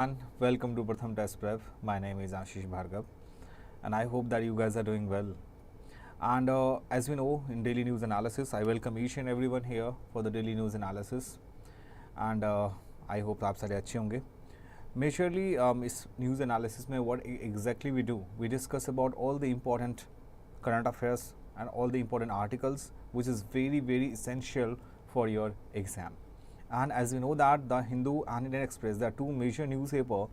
And welcome to PRATHAM Test Prep. My name is Ashish Bhargav, and I hope that you guys are doing well. And as we know, in daily news analysis, I welcome each and everyone here for the daily news analysis. And I hope आप सारे अच्छे होंगे. Majorly, इस news analysis में what exactly we discuss about all the important current affairs and all the important articles, which is very essential for your exam. And as we know that the Hindu and Indian Express, they are two major newspaper,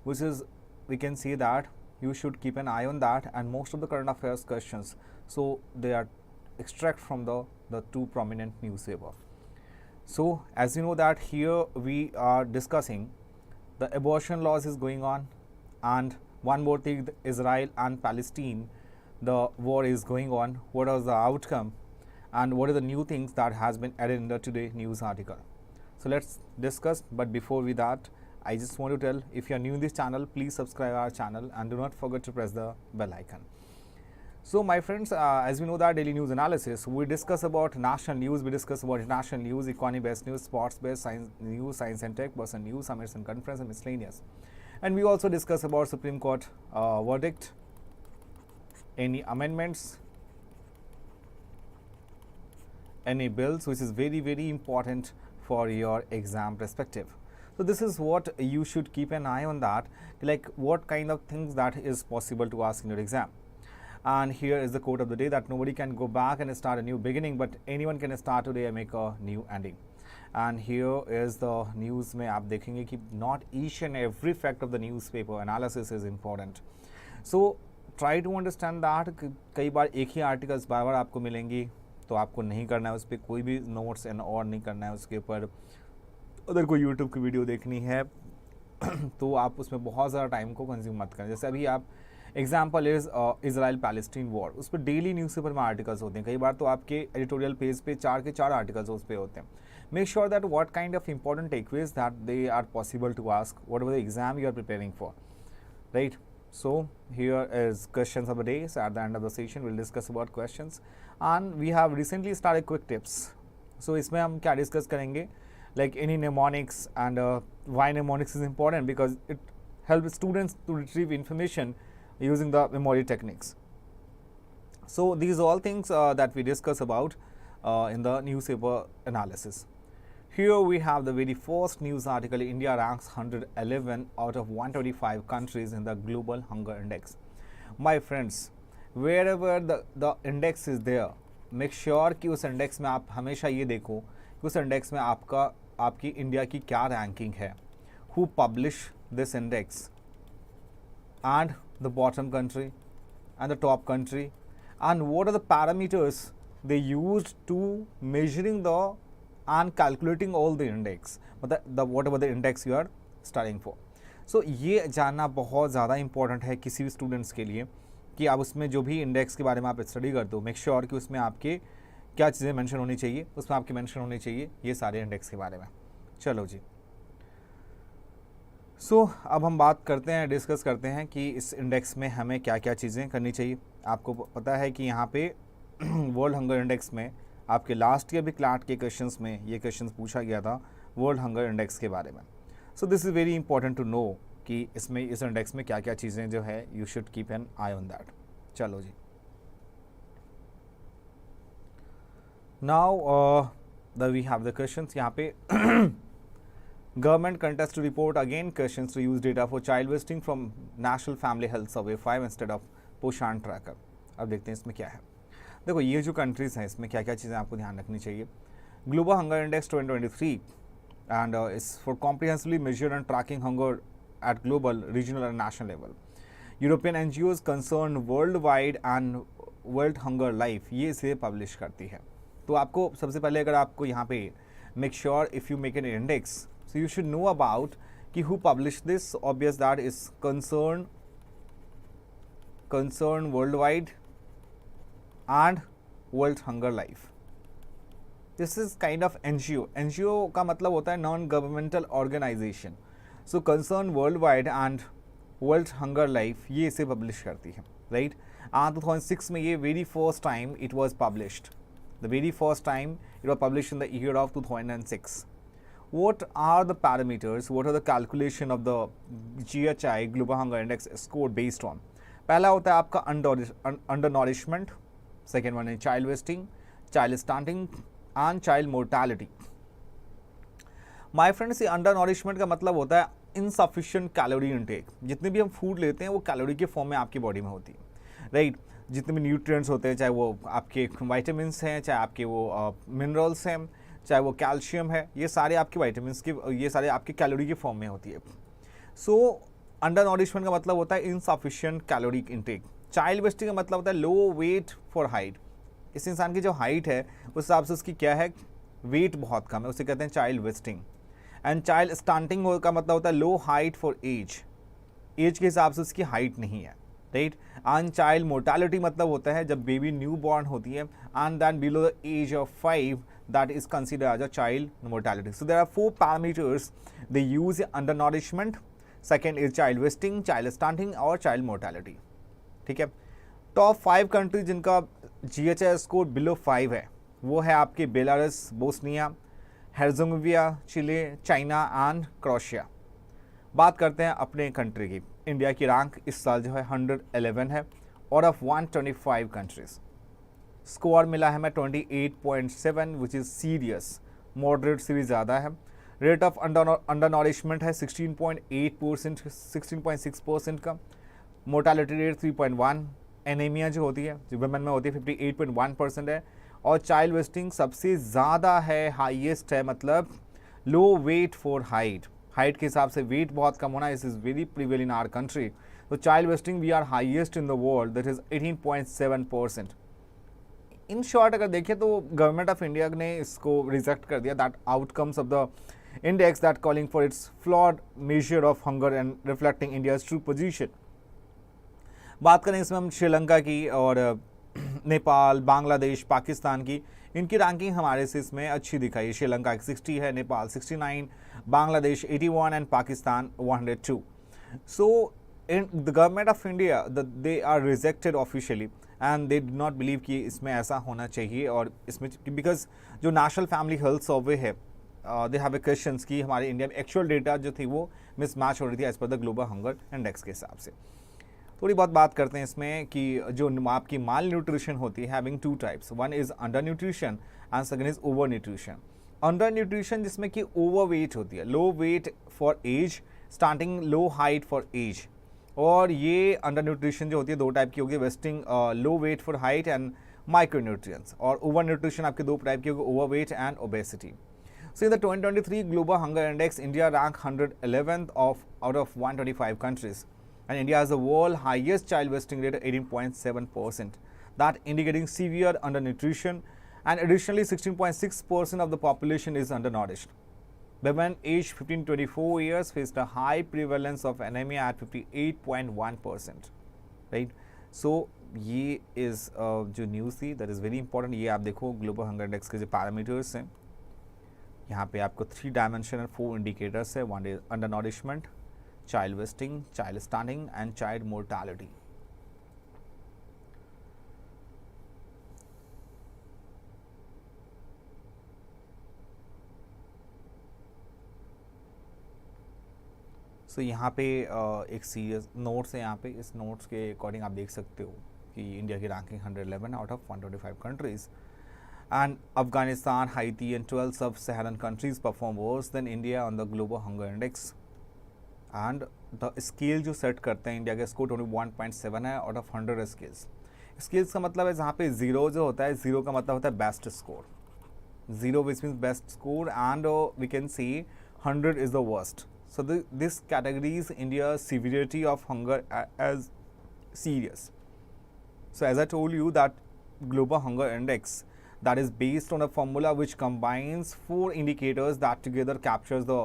which is, we can say that you should keep an eye on that, and most of the current affairs questions, so they are extract from the two prominent newspaper. So as you know that here we are discussing the abortion laws is going on, and one more thing, Israel and Palestine, the war is going on. What is the outcome, and what are the new things that has been added in the today news article? So let's discuss, but before we that, I just want to tell, if you are new in this channel, please subscribe our channel and do not forget to press the bell icon. So my friends, as we know that daily news analysis, we discuss about national news, we discuss about international news, economy based news, sports based science news, science and tech, person news, summits and conference and miscellaneous. And we also discuss about Supreme Court verdict, any amendments, any bills, which is very important for your exam perspective. So this is what you should keep an eye on, that like what kind of things that is possible to ask in your exam. And here is the quote of the day, that nobody can go back and start a new beginning, but anyone can start today and make a new ending. And here is the news में आप देखेंगे कि not each and every fact of the newspaper analysis is important. So try to understand that कई बार एक ही articles बार बार आपको मिलेंगी, तो आपको नहीं करना है उस पर कोई भी नोट्स एंड और नहीं करना है उसके ऊपर. अगर कोई यूट्यूब की वीडियो देखनी है तो आप उसमें बहुत ज़्यादा टाइम को कंज्यूम मत करें. जैसे अभी आप example is Israel Palestine war, उस पर डेली न्यूज़पेपर में आर्टिकल्स होते हैं. कई बार तो आपके एडिटोरियल पेज पे 4 के 4 आर्टिकल्स उस पर होते हैं. Make sure that what kind of important takeaways that they are possible to ask whatever the exam you are preparing for, right. So here is questions of the day. So at the end of the session we'll discuss about questions, and we have recently started quick tips. So इसमें हम क्या discuss करेंगे, like any mnemonics, and why mnemonics is important, because it helps students to retrieve information using the memory techniques. So these all things that we discuss about in the newspaper analysis. Here we have the very first news article. India ranks 111 out of 125 countries in the global hunger index. My friends, wherever the index is there, make sure कि उस index में आप हमेशा ये देखो कि उस index में आपकी इंडिया की क्या ranking है, who publish this index, and the bottom country and the top country, and what are the parameters they used to measuring the and calculating all the index, the whatever the index you are studying for. So ये जानना बहुत ज़्यादा important है किसी भी students के लिए, कि आप उसमें जो भी इंडेक्स के बारे में आप स्टडी करते हो, मेक श्योर कि उसमें आपके क्या चीज़ें मेंशन होनी चाहिए, उसमें आपके मेंशन होनी चाहिए ये सारे इंडेक्स के बारे में. चलो जी. सो अब हम बात करते हैं, डिस्कस करते हैं कि इस इंडेक्स में हमें क्या क्या चीज़ें करनी चाहिए. आपको पता है कि यहाँ पे वर्ल्ड हंगर इंडेक्स में आपके लास्ट ईयर भी क्लैट के क्वेश्चंस में ये क्वेश्चंस पूछा गया था वर्ल्ड हंगर इंडेक्स के बारे में. So this is very important to know कि इसमें इस इंडेक्स में क्या क्या चीज़ें जो है you should keep an eye on that. चलो जी. Now we have the questions. यहाँ पे government contest to report again questions to use data for child wasting from National Family Health Survey 5 instead of Poshan tracker. अब देखते हैं इसमें क्या है. देखो ये जो कंट्रीज़ हैं इसमें क्या क्या चीज़ें आपको ध्यान रखनी चाहिए. Global hunger index 2023 and is for comprehensively measure and tracking hunger at global, regional and national level. European NGOs concern worldwide and world hunger life ये इसे पब्लिश करती है. तो आपको सबसे पहले अगर आपको यहाँ पे make sure if you make an index, so you should know about कि who publish this. Obvious that is concern worldwide and World Hunger Life. This is kind of NGO. NGO का मतलब होता है non governmental organisation. So concern worldwide and world hunger life ये इसे publish करती है, right. 2006 में ये very first time it was published. The very first time it was publish in the year of 2006. what are the parameters, what are the calculation of the GHI Global Hunger Index score based on? पहला होता है आपका under nourishment, second one है child wasting, child stunting and child mortality. My friends, ये under nourishment का मतलब होता है इनसफिशिएंट कैलोरी इनटेक। जितने भी हम फूड लेते हैं वो कैलोरी के फॉर्म में आपकी बॉडी में होती है, राइट। जितने भी न्यूट्रिएंट्स होते हैं, चाहे वो आपके वाइटामिन्स हैं, चाहे आपके वो मिनरल्स हैं, चाहे वो कैल्शियम है, ये सारे आपके वाइटामिन्स के, ये सारे आपके कैलोरी के फॉर्म में होती है। सो अंडर नॉरिशमेंट का मतलब होता है insufficient calorie intake. Child wasting का मतलब होता है लो वेट फॉर हाइट। इस इंसान की जो हाइट है उस हिसाब से उसकी क्या है, वेट बहुत कम है, उसे कहते हैं child wasting. And child stunting का मतलब होता है लो हाइट फॉर एज, एज के हिसाब से उसकी हाइट नहीं है, राइट। एंड चाइल्ड मोर्टालिटी मतलब होता है जब बेबी न्यू बॉर्न होती है and then below the age of 5, that is considered as a child mortality. So there are 4 parameters they use under nourishment. Second is child wasting, child stunting और child mortality. ठीक है। Top 5 countries जिनका GHI score below 5 है वो है आपके Belarus, Bosnia, Herzegovina, Chile, China and Croatia. बात करते हैं अपने कंट्री की। इंडिया की रैंक इस साल जो है 111 है आउट ऑफ 125 कंट्रीज। स्कोर मिला है हमें 28.7 विच इज़ सीरियस, मॉडरेट से भी ज़्यादा है। रेट ऑफ अंडर नॉरिशमेंट है 16.8%, 16.6% का। मोर्टालिटी रेट 3.1, एनीमिया जो होती है जो वुमेन में होती है 58.1% है। और चाइल्ड वेस्टिंग सबसे ज़्यादा है, हाईएस्ट है, मतलब low weight for height, height के हिसाब से वेट बहुत कम होना, इस is very prevail in our country. तो child wasting we are highest in the world, that is 18.7%। In short अगर देखें तो गवर्नमेंट ऑफ इंडिया ने इसको रिजेक्ट कर दिया, that outcomes of the index that calling for its flawed measure of hunger and reflecting India's true position. बात करें इसमें हम श्रीलंका की और नेपाल, बांग्लादेश, पाकिस्तान की, इनकी रैंकिंग हमारे से इसमें अच्छी दिखाई। श्रीलंका 60 है, Nepal 69, Bangladesh 81 and Pakistan 102। So in the government of India they are rejected officially and they do not believe कि इसमें ऐसा होना चाहिए। और इसमें बिकॉज जो नेशनल फैमिली हेल्थ सर्वे है, दे हैव ए क्वेश्चंस कि हमारे इंडिया में एक्चुअल डेटा जो थी वो मिसमैच हो रही थी as per the global hunger index के हिसाब से। थोड़ी बहुत बात करते हैं इसमें कि जो आपकी माल न्यूट्रिशन होती है having 2 types, one is under nutrition and second is over nutrition. Under nutrition जिसमें कि ओवर वेट होती है, low weight for age, starting low height for age. और ये अंडर न्यूट्रिशन जो होती है 2 टाइप की होगी, wasting low weight for height and micronutrients. और ओवर न्यूट्रिशन आपके 2 टाइप की होगी, overweight and obesity. So in the 2023 global hunger index India rank 111th out of 125 countries, and India has the world highest child wasting rate at 18.7%, that indicating severe undernutrition, and additionally 16.6% of the population is undernourished. Women aged 15 to 24 years faced a high prevalence of anemia at 58.1%, right? So ये is जो news थी that is very important। ये आप देखो global hunger index के जो parameters हैं, यहाँ पे आपको 3 डायमेंशन और 4 इंडिकेटर्स है। One is under nourishment, child wasting, child stunting and child mortality. So यहाँ पे एक सीरियस नोट्स है, यहाँ पे इस नोट्स के अकॉर्डिंग आप देख सकते हो कि इंडिया की ranking 111 out of 125 countries, and Afghanistan, Haiti and 12 sub Saharan countries perform worse than India on the global hunger index. And the scale जो सेट करते हैं इंडिया के स्कोर 21.7 है आउट ऑफ 100 स्केल्स। स्केल्स का मतलब है जहाँ पे 0 जो होता है, 0 का मतलब होता है best score, 0 which means best score, and we can see 100 is the worst. So this categories India's severity of hunger as serious. So as I told you that global hunger index that is based on a formula which combines 4 indicators that together captures the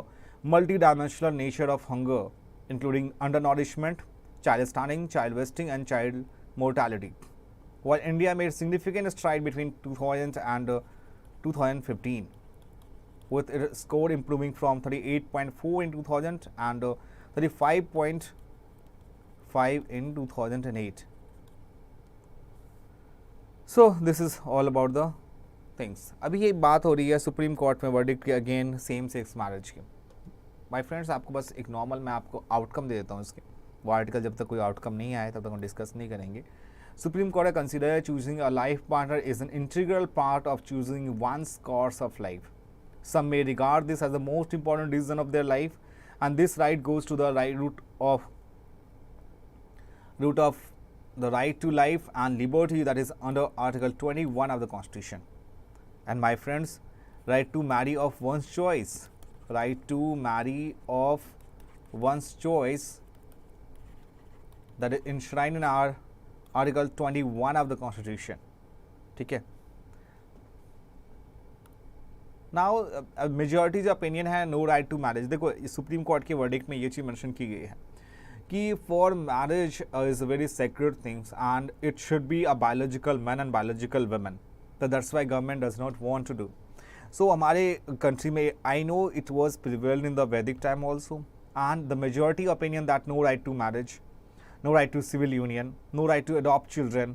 multidimensional nature of hunger, including undernourishment, child stunting, child wasting and child mortality. While India made significant stride between 2000 and 2015. with its score improving from 38.4 in 2000 and 35.5 in 2008. So this is all about the things. अभी ये बात हो रही है supreme court में verdict की again same sex marriage की। My friends, आपको बस एक नॉर्मल मैं आपको आउटकम दे देता हूँ इसके। वो आर्टिकल जब तक कोई आउटकम नहीं आए तब तक हम डिस्कस नहीं करेंगे। Supreme court consider choosing a life partner is an integral part of choosing one's course of life. Some may regard this as the most important decision of their life, and this right goes to the root of the right to life and liberty that is under Article 21 of the Constitution. And my friends, right to marry of one's choice, right to marry of one's choice, that is enshrined in our Article 21 of the Constitution. ठीक है। Now majority जो opinion है no right to marriage. देखो supreme court के verdict में ये चीज़ mention की गई है कि for marriage is a very sacred things and it should be a biological man and biological women, तो that's why government does not want to do so. हमारे कंट्री में I know it was prevailed in the Vedic time also, and the majority opinion that no right to marriage, no right to civil union, no right to adopt children,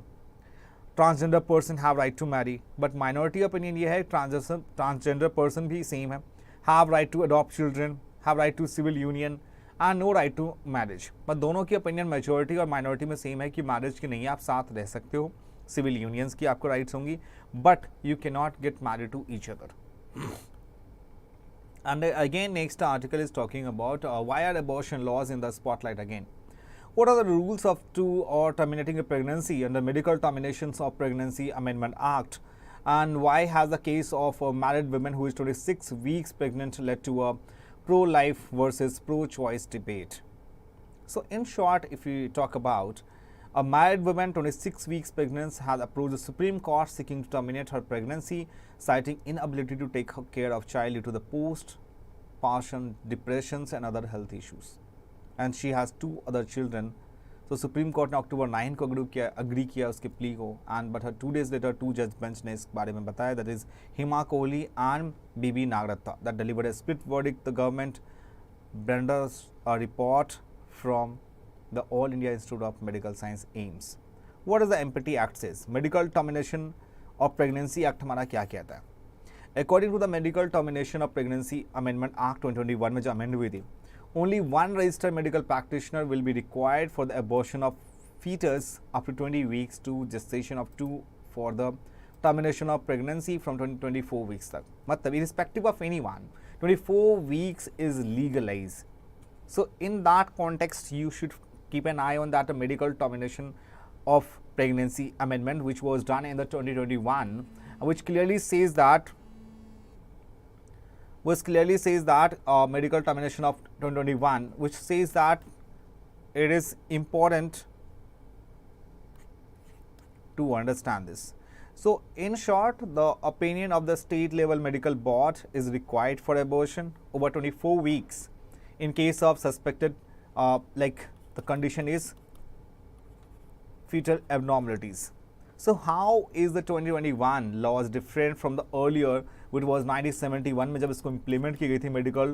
transgender person have right to marry, but minority opinion ये है transgender person भी same है, have right to adopt children, have right to civil union and no right to marriage. but दोनों की opinion majority और minority में same है कि marriage की नहीं है, आप साथ रह सकते हो, civil unions की आपको rights होंगी, but you cannot get married to each other. And again next article is talking about why are abortion laws in the spotlight again. What are the rules of to or terminating a pregnancy under Medical Terminations of Pregnancy Amendment Act, and why has the case of a married woman who is 26 weeks pregnant led to a pro-life versus pro-choice debate? So in short, if we talk about a married woman 26 weeks pregnant has approached the Supreme Court seeking to terminate her pregnancy, citing inability to take care of child due to the postpartum depressions and other health issues. And she has 2 other children. So Supreme Court ने October 9 को agree किया उसके plea को, and but her 2 days later 2 judge bench ने इस बारे में बताया, that is Hima Kohli and BB Nagratta, that delivered a split verdict. The government renders a report from the All India Institute of Medical Science AIIMS. What does the MPT Act says? Medical Termination of Pregnancy Act हमारा क्या कहता है? According to the Medical Termination of Pregnancy Amendment Act 2021 में जो amend हुई थी, only one registered medical practitioner will be required for the abortion of fetus up to 20 weeks to gestation of 2 for the termination of pregnancy from 24 weeks तक। मतलब irrespective of anyone, 24 weeks is legalized. So in that context, you should keep an eye on that medical termination of pregnancy amendment which was done in the 2021, which clearly says that medical termination of 2021, which says that it is important to understand this. So in short, the opinion of the state level medical board is required for abortion over 24 weeks in case of suspected like the condition is fetal abnormalities. So how is the 2021 laws different from the earlier, which was 1971 में जब इसको implement की गई थी medical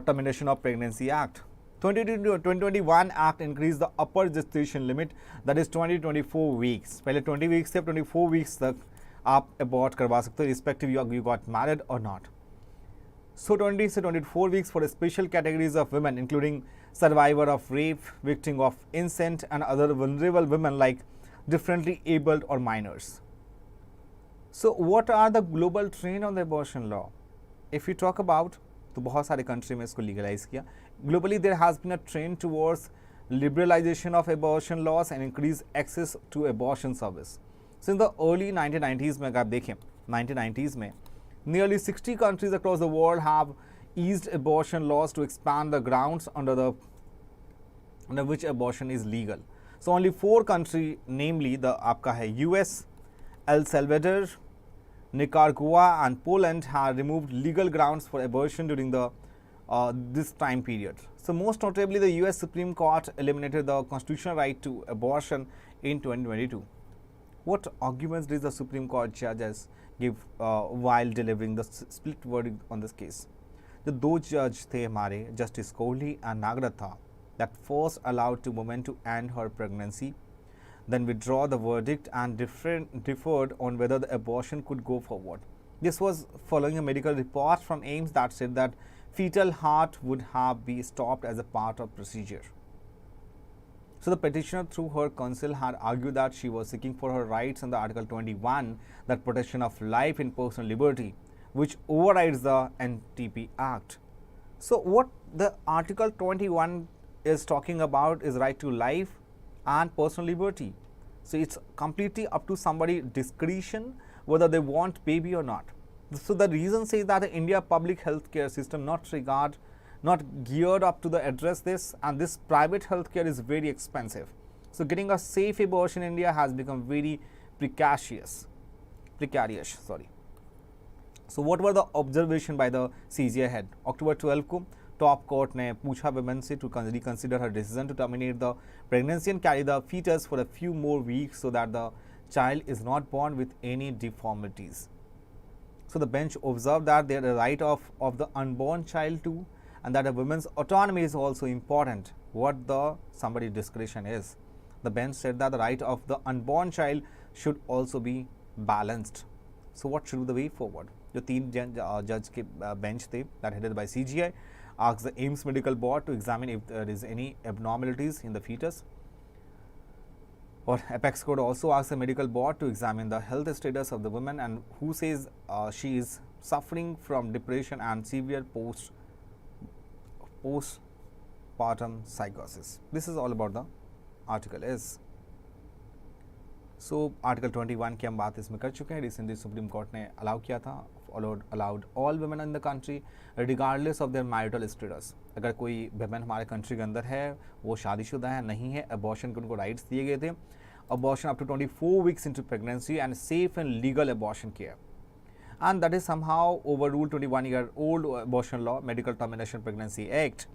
termination of pregnancy act. 2021 act increased the upper gestation limit, that is 24 weeks. पहले 20 weeks से 24 weeks तक आप abort करवा सकते हो irrespective you got married or not. So 20 से 24 weeks for special categories of women including survivor of rape, victim of incest and other vulnerable women like differently abled or minors. So what are the global trend on the abortion law? If we talk about, तो बहुत सारे country में इसको legalize किया. Globally there has been a trend towards liberalization of abortion laws and increased access to abortion service. Since the early 1990s में अगर आप देखें 1990s में nearly 60 countries across the world have eased abortion laws to expand the grounds under which abortion is legal. So only 4 countries, namely the आपका है US, El Salvador, Nicaragua and Poland have removed legal grounds for abortion during the this time period. So most notably, the US Supreme Court eliminated the constitutional right to abortion in 2022. What arguments did the Supreme Court judges give while delivering the split verdict on this case? The 2 judges थे हमारे Justice Kohli and Nagratta that first allowed to women to end her pregnancy. then withdraw the verdict and differed on whether the abortion could go forward. This was following a medical report from AIMS that said that fetal heart would have been stopped as a part of procedure. So the petitioner, through her counsel, had argued that she was seeking for her rights under Article 21, that protection of life and personal liberty, which overrides the NTP Act. So what the Article 21 is talking about is right to life and personal liberty. So it's completely up to somebody's discretion whether they want baby or not. So the reason says that the India public healthcare system not geared up to address this, and this private healthcare is very expensive. So getting a safe abortion in India has become very precarious. So what were the observation by the CGI head? October 12 को top court ने पूछा women से to reconsider her decision to terminate the pregnancy and carry the fetus for a few more weeks so that the child is not born with any deformities. So the bench observed that there is a right of the unborn child too, and that a woman's autonomy is also important. What the somebody's discretion is. The bench said that the right of the unborn child should also be balanced. So what should be the way forward? जो तीन जज के bench थे that headed by CGI asked the AIMS medical board to examine if there is any abnormalities in the fetus. Or Apex Court also asked the medical board to examine the health status of the woman and who says she is suffering from depression and severe postpartum psychosis. This is all about the article is. So Article 21 की हम बात इसमें कर चुके हैं. Recently Supreme Court ने allow किया था, allowed all women in the country regardless of their marital status. अगर कोई women हमारे country के अंदर है, वो शादीशुदा है, नहीं है, abortion के उनको rights दिए गए थे. Abortion up to 24 weeks into pregnancy and safe and legal abortion care. And that is somehow overruled 21-year-old abortion law, Medical Termination Pregnancy Act,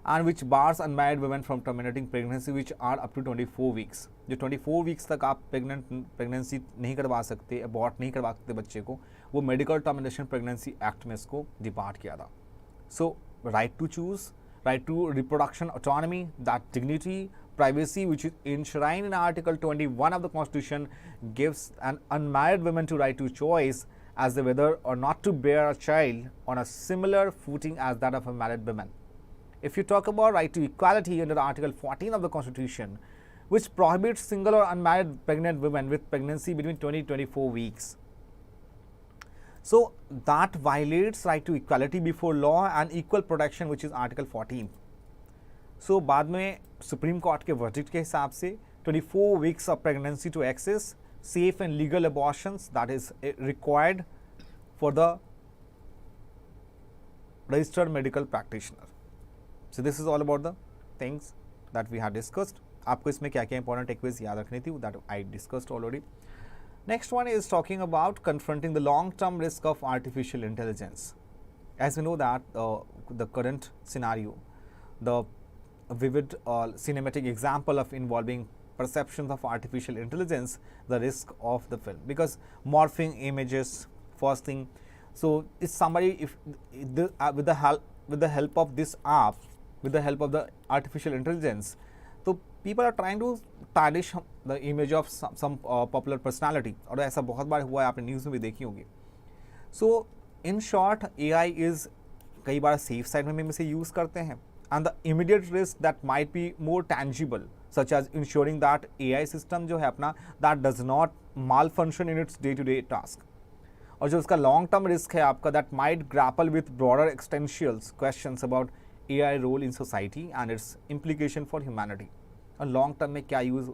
and which bars unmarried women from terminating pregnancy which are up to 24 weeks. जो 24 weeks तक आप pregnancy नहीं करवा सकते, abort नहीं करवा सकते बच्चे को, वो Medical Termination Pregnancy Act में इसको depart किया था. So right to choose, right to reproduction autonomy, that dignity, privacy which is enshrined in Article 21 of the Constitution gives an unmarried woman to right to choice as to whether or not to bear a child on a similar footing as that of a married woman. If you talk about right to equality under Article 14 of the Constitution, which prohibits single or unmarried pregnant women with pregnancy between 20 to 24 weeks. So that violates right to equality before law and equal protection, which is Article 14. So बाद में Supreme Court के verdict के हिसाब से 24 weeks of pregnancy to access safe and legal abortions that is required for the registered medical practitioner. So this is all about the things that we had discussed. आपको इसमें क्या क्या important takeaways याद रखनी थी that I discussed already. Next one is talking about confronting the long-term risk of artificial intelligence. As we know that the current scenario, the vivid cinematic example of involving perceptions of artificial intelligence, the risk of the film, because morphing images, first thing. So if somebody, if with the help of this app, with the help of the artificial intelligence, so people are trying to tarnish the image of some popular personality, और ऐसा बहुत बार हुआ है, आपने news में भी देखी होगी. So in short, AI is कई बार safe side में इसे use करते हैं, and the immediate risk that might be more tangible, such as ensuring that AI system जो है अपना that does not malfunction in its day-to-day task. और जो उसका long term risk है आपका that might grapple with broader existential questions about AI role in society and its implication for humanity. और long term में क्या यूज़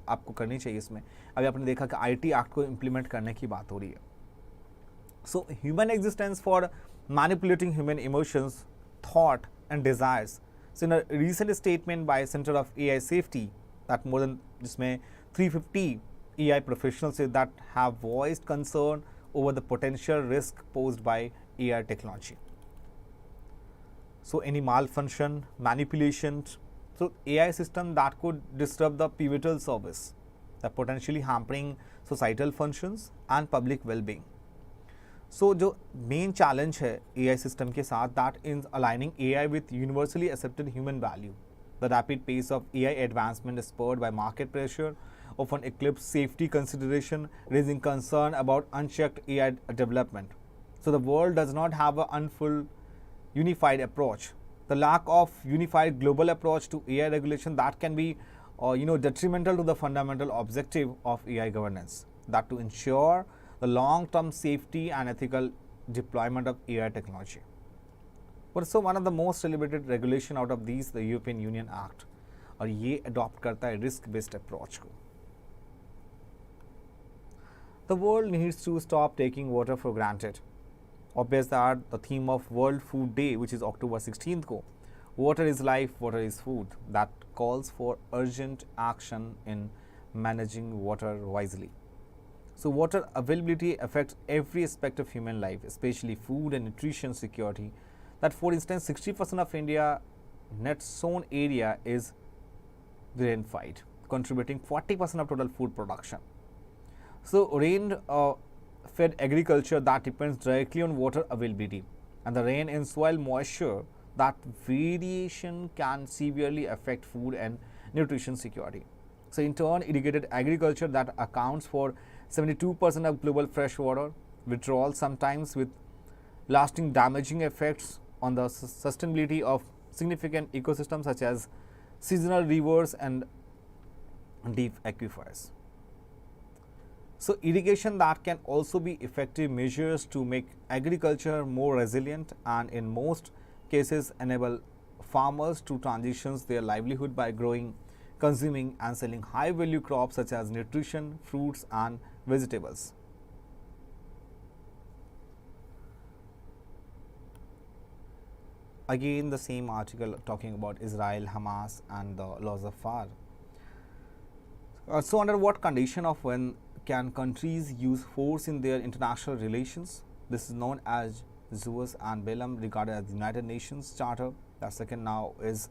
आपको करनी चाहिए इसमें. अभी आपने देखा कि IT एक्ट को इम्प्लीमेंट करने की बात हो रही है. So human existence for manipulating human emotions, thought and desires. So in a recent statement by centre of AI safety that more than जिसमें 350 AI professionals that have voiced concern over the potential risk posed by AI technology. So any malfunction, manipulation, so AI system that could disrupt the pivotal service, that potentially hampering societal functions and public well-being. So जो main challenge है AI system के साथ, that is aligning AI with universally accepted human value. The rapid pace of AI advancement is spurred by market pressure often eclipse safety consideration, raising concern about unchecked AI development. So the world does not have a unfull unified approach. The lack of unified global approach to AI regulation that can be detrimental to the fundamental objective of AI governance, that to ensure the long-term safety and ethical deployment of AI technology. But so one of the most celebrated regulation out of these, the European Union Act, और ये adopt करता है risk based approach को. The world needs to stop taking water for granted. Obvious that the theme of World Food Day, which is October 16th को, water is life, water is food, that calls for urgent action in managing water wisely. So water availability affects every aspect of human life, especially food and nutrition security. That for instance 60% of India net sown area is rain-fed, contributing 40% of total food production. So rain-fed agriculture that depends directly on water availability, and the rain and soil moisture, that variation can severely affect food and nutrition security. So in turn, irrigated agriculture that accounts for 72% of global freshwater withdrawal, sometimes with lasting damaging effects on the sustainability of significant ecosystems such as seasonal rivers and deep aquifers. So irrigation that can also be effective measures to make agriculture more resilient and in most cases enable farmers to transition their livelihood by growing, consuming and selling high value crops such as nutrition, fruits and vegetables. Again the same article talking about Israel, Hamas and the laws of war. So under what condition of when can countries use force in their international relations? This is known as Jus and Bellum, regarded as the United Nations Charter. The second now is,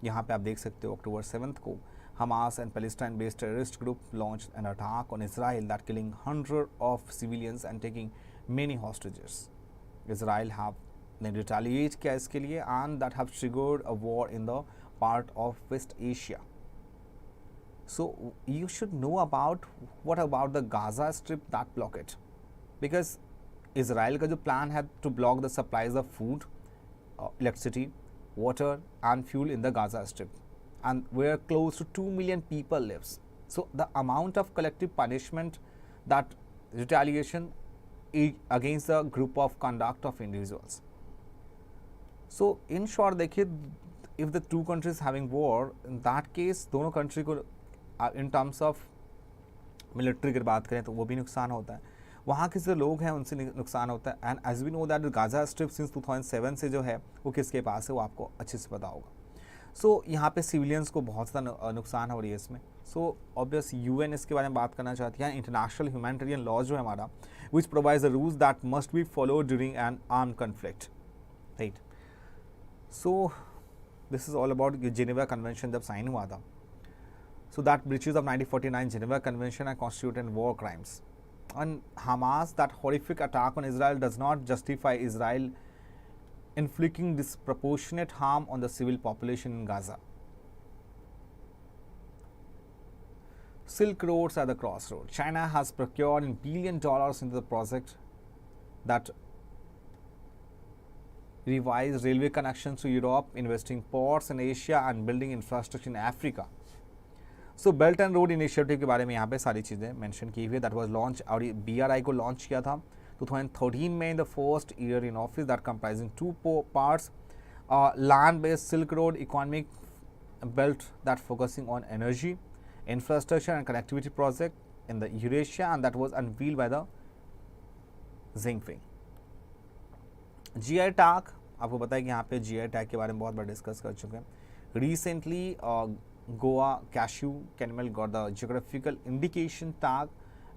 यहाँ पे आप देख सकते हो October 7th को Hamas and Palestine based terrorist group launched an attack on Israel that killing hundreds of civilians and taking many hostages. Israel have retaliate किया इसके लिए and that have triggered a war in the part of West Asia. So you should know about what about the Gaza Strip that block it, because Israel का जो plan है to block the supplies of food, electricity, water and fuel in the Gaza Strip, and where close to 2 million people lives. So the amount of collective punishment, that retaliation against the group of conduct of individuals. So in short देखिए, if the two countries having war, in that case दोनों country को in terms of military की बात करें तो वो भी नुकसान होता है, वहाँ के जो लोग हैं उनसे नुकसान होता है. And as we know that Gaza strip since 2007 से जो है वो किसके पास है वो आपको अच्छे से पता होगा. सो यहाँ पे सिविलियंस को बहुत ज़्यादा नुकसान हो रही है इसमें. सो ऑब्वियस यूएन इसके बारे में बात करना चाहती है. इंटरनेशनल ह्यूमैनिटेरियन लॉ जो है हमारा, which provides the rules that must be follow during an armed conflict, right. So this is all about Geneva convention जब साइन हुआ था. So that breaches of 1949 Geneva Convention are constituted war crimes. And Hamas, that horrific attack on Israel does not justify Israel inflicting disproportionate harm on the civil population in Gaza. Silk roads are the crossroad. China has procured $1 billion into the project that revives railway connections to Europe, investing ports in Asia and building infrastructure in Africa. So belt and road initiative के बारे में यहाँ पे सारी चीज़ें mention की हुई है. दैट वाज लॉन्च, और BRI को लॉन्च किया था 2013 में in the first year in office, that comprising two parts, land based silk road economic belt that focusing on energy, infrastructure and connectivity project in the Eurasia, and that was unveiled by the Jinping. GI tag, आपको पता है कि यहाँ पे GI tag के बारे में बहुत बार डिस्कस कर चुके हैं. Recently Goa cashew camel got the geographical indication tag.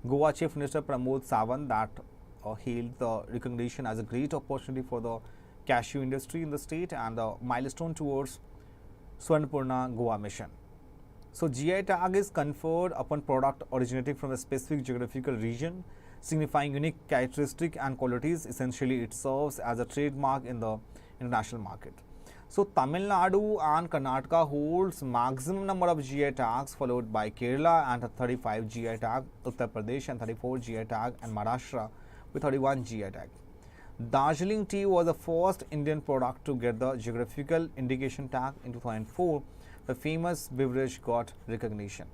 Goa Chief Minister Pramod Sawant that hailed the recognition as a great opportunity for the cashew industry in the state and the milestone towards Swarnpurna Goa mission. So GI tag is conferred upon product originating from a specific geographical region, signifying unique characteristic and qualities. Essentially, it serves as a trademark in the international market. So Tamil Nadu and Karnataka holds maximum number of GI tags, followed by Kerala and 35 GI tag, Uttar Pradesh and 34 GI tag, and Maharashtra with 31 GI tag. Darjeeling tea was the first Indian product to get the geographical indication tag in 2004. The famous beverage got recognition.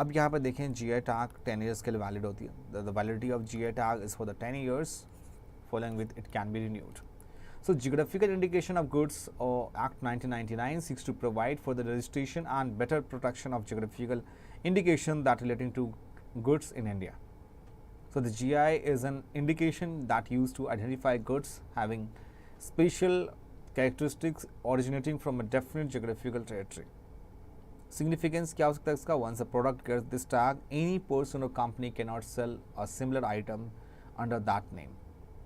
अब यहाँ पर देखें GI tag 10 years के लिए valid होती है. The validity of GI tag is for the 10 years, following with it can be renewed. So Geographical Indication of Goods Act 1999 seeks to provide for the registration and better protection of geographical indication that relating to goods in India. So the GI is an indication that used to identify goods having special characteristics originating from a definite geographical territory. Significance क्या हो सकता है इसका? Once a product gets this tag, any person or company cannot sell a similar item under that name.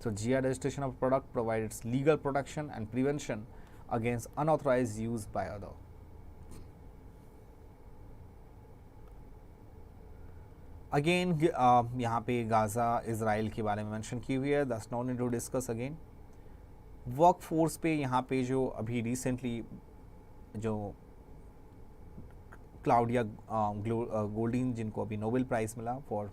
So GI registration of product provides legal protection and prevention against unauthorized use by other. Again यहाँ पे Gaza Israel के बारे में mention की हुई है. That's not need to discuss again. Workforce पे यहाँ पे जो अभी रिसेंटली जो क्लाउडिया गोल्डीन जिनको अभी नोबेल प्राइज़ मिला फॉर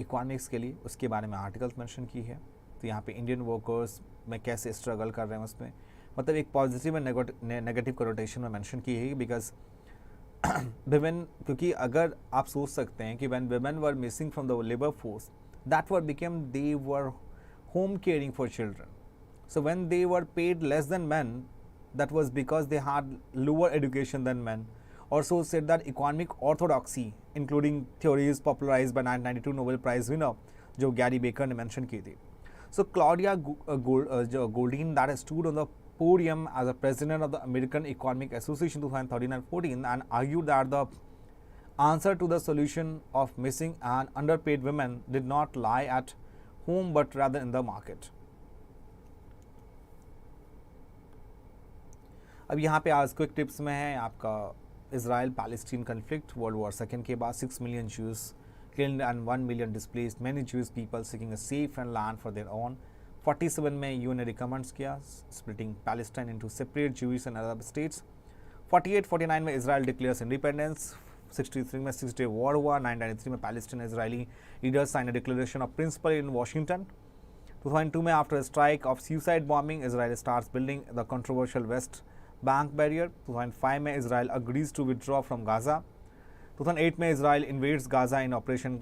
इकोनॉमिक्स के लिए, उसके बारे में आर्टिकल्स मेंशन की है. तो यहाँ पे इंडियन वर्कर्स में कैसे स्ट्रगल कर रहे हैं उसमें, मतलब एक पॉजिटिव और नेगेटिव कोनोटेशन में मेंशन की है. बिकॉज विमेन, क्योंकि अगर आप सोच सकते हैं कि when women were missing from the labour force, that were became they were home caring for children. So when they were paid less than man, that was because they had lower education than men. Also said that economic orthodoxy, including theories popularized by 1992 Nobel Prize winner जो Gary baker ने mention की थी. So Claudia Goldin that stood on the podium as a president of the American Economic Association 2013 and 14 and argued that the answer to the solution of missing and underpaid women did not lie at home but rather in the market. अब यहाँ पे आज quick tips में है आपका Israel Palestine conflict world war second के बाद 6 million Jews killed and 1 million displaced, many Jewish people seeking a safe and land for their own. 47 में यूएन ने रिकमेंड्स किया splitting Palestine into separate Jewish and Arab states. 48-49 में Israel declares independence. 63 में 6 day war हुआ. 1993 में Palestine Israeli leaders sign a declaration of principle in Washington. 2002 में after a strike of suicide bombing, Israel starts building the controversial West Bank barrier. 2005 में Israel agrees to withdraw from Gaza. 2008 में Israel invades Gaza in Operation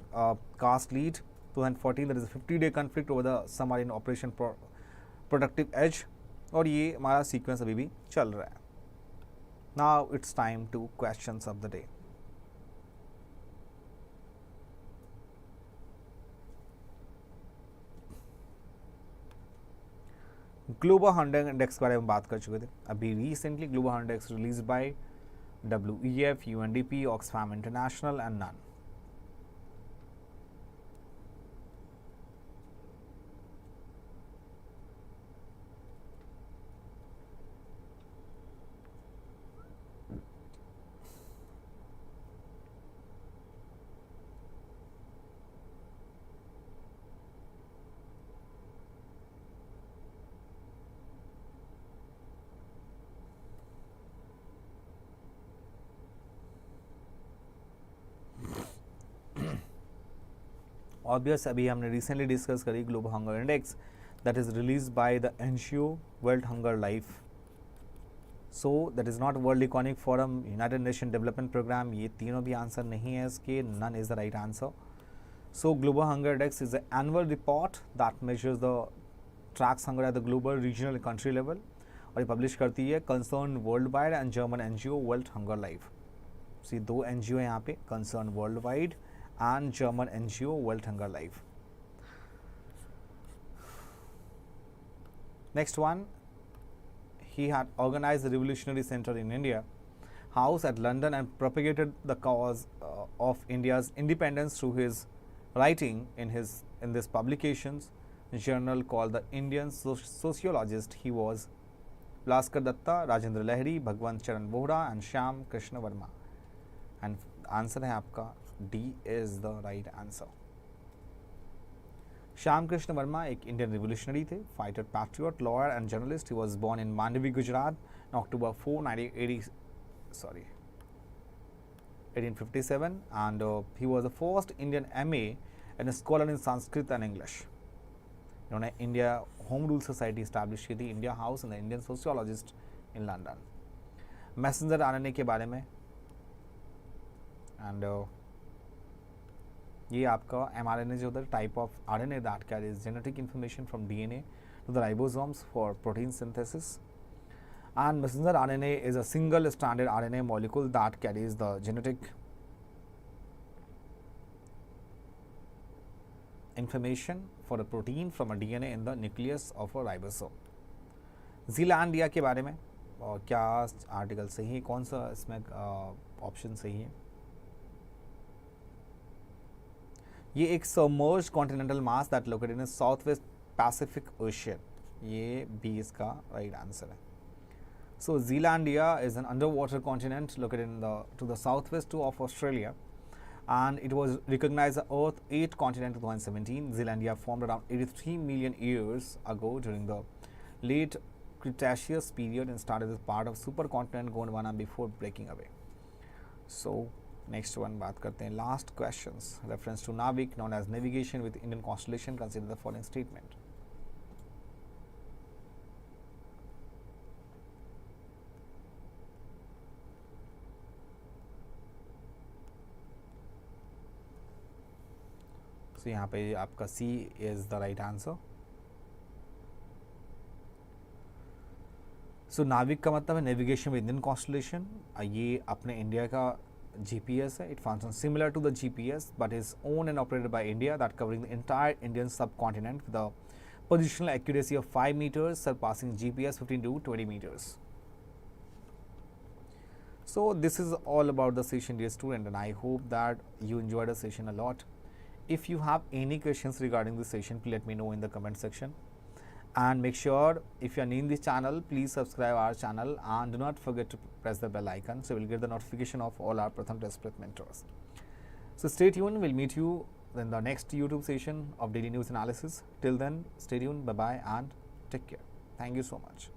Cast Lead. 2014 there is a 50-day conflict over the summer in Operation Protective Edge. और ये हमारा sequence अभी भी चल रहा है. Now it's time to questions of the day. Global hunger index के बारे में बात कर चुके थे. अभी recently global hunger index release by WEF, UNDP, Oxfam International and none. Obvious अभी हमने रिसेंटली डिस्कस करी global hunger index that is release by the NGO world hunger life. So that is not world economic forum, United Nation development programme. ये तीनों भी answer नहीं है इसके. None is the right answer. So global hunger index is the annual report that measures the tracks hunger at the global, regional and country level. और ये publish करती है concern worldwide and German NGO world hunger life. See दो NGO यहाँ पे, concern worldwide and German NGO World Hunger Life. Next one, he had organized the Revolutionary Center in India House at London and propagated the cause of India's independence through his writing in this publications journal called the Indian Sociologist. He was Bhaskar Datta, Rajendra Lahiri, Bhagwant Charan Vohra and Shyam Krishna Verma. And answer है आपका D is the right answer. Shyam Krishna Varma एक Indian revolutionary थे, fighter, patriot, lawyer and journalist. He was born in Mandvi, Gujarat, October 4, 1857, and he was the first Indian MA and a scholar in Sanskrit and English. इन्होंने India home rule society establish की थी, India house and the Indian sociologist in London. Messenger RNA के बारे में, and ये आपका mRNA जो होता है, type of RNA that carries genetic information from DNA to the ribosomes for protein synthesis. And messenger RNA is a single stranded RNA molecule that carries the genetic information for a protein from a DNA in the nucleus of a ribosome. Zealandia के बारे में क्या article सही है, कौन सा इसमें option सही है? ये एक submerged continental mass that located in south west Pacific ocean. ये भी इसका राइट आंसर है. So Zealandia is an underwater continent located to the southwest of Australia, and it was recognized as Earth 8th continent in 2017. Zealandia formed around 83 million years ago during the late Cretaceous period and started as part of supercontinent Gondwana before breaking away. So next one बात करते हैं last questions. Reference to Navik, known as navigation with Indian constellation. Consider the following statement. तो यहाँ पे आपका C is the right answer. So NavIC का मतलब है नेविगेशन विद इंडियन कॉन्स्टलेशन. ये अपने इंडिया का GPS है. It function similar to the GPS but is own and operated by India that covering the entire Indian subcontinent with the positional accuracy of 5 meters surpassing GPS 15 to 20 meters. So this is all about the session, dear student, and I hope that you enjoyed the session a lot. If you have any questions regarding this session, please let me know in the comment section. And make sure if you are new in this channel, please subscribe our channel and do not forget to press the bell icon so you will get the notification of all our Pratham Test Prep mentors. So stay tuned. We'll meet you in the next YouTube session of daily news analysis. Till then, stay tuned. Bye bye and take care. Thank you so much.